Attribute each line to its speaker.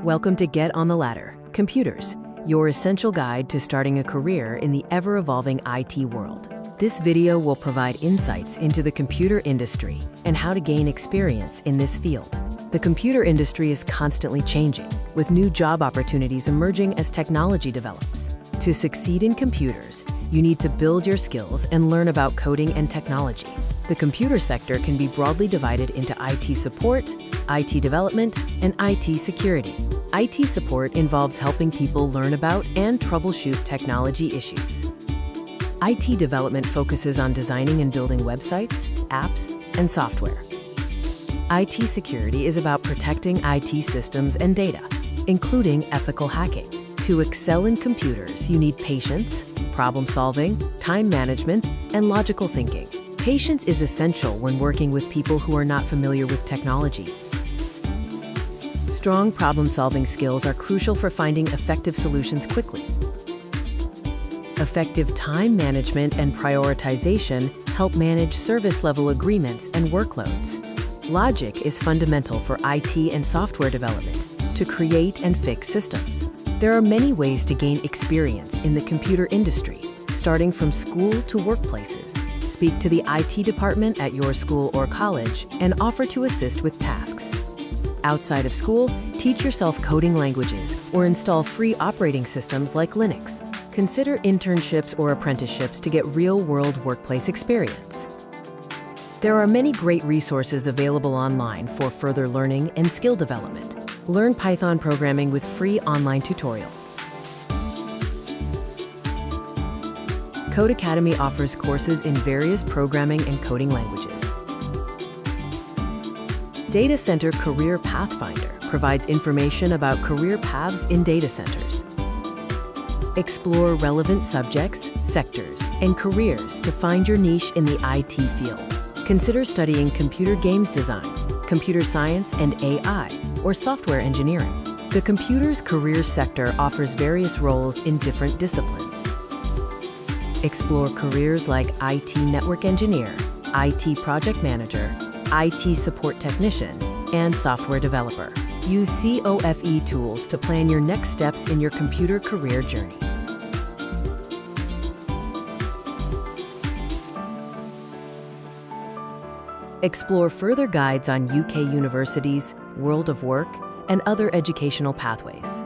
Speaker 1: Welcome to Get on the Ladder, Computers, your essential guide to starting a career in the ever-evolving IT world. This video will provide insights into the computer industry and how to gain experience in this field. The computer industry is constantly changing, with new job opportunities emerging as technology develops. To succeed in computers, you need to build your skills and learn about coding and technology. The computer sector can be broadly divided into IT support, IT development, and IT security. IT support involves helping people learn about and troubleshoot technology issues. IT development focuses on designing and building websites, apps, and software. IT security is about protecting IT systems and data, including ethical hacking. To excel in computers, you need patience, problem solving, time management, and logical thinking. Patience is essential when working with people who are not familiar with technology. Strong problem-solving skills are crucial for finding effective solutions quickly. Effective time management and prioritization help manage service-level agreements and workloads. Logic is fundamental for IT and software development to create and fix systems. There are many ways to gain experience in the computer industry, starting from school to workplaces. Speak to the IT department at your school or college and offer to assist with tasks. Outside of school, teach yourself coding languages or install free operating systems like Linux. Consider internships or apprenticeships to get real-world workplace experience. There are many great resources available online for further learning and skill development. Learn Python programming with free online tutorials. Code Academy offers courses in various programming and coding languages. Data Center Career Pathfinder provides information about career paths in data centers. Explore relevant subjects, sectors, and careers to find your niche in the IT field. Consider studying computer games design, computer science and AI, or software engineering. The computer's career sector offers various roles in different disciplines. Explore careers like IT network engineer, IT project manager, IT support technician, and software developer. Use COFE tools to plan your next steps in your computer career journey. Explore further guides on UK universities, World of Work, and other educational pathways.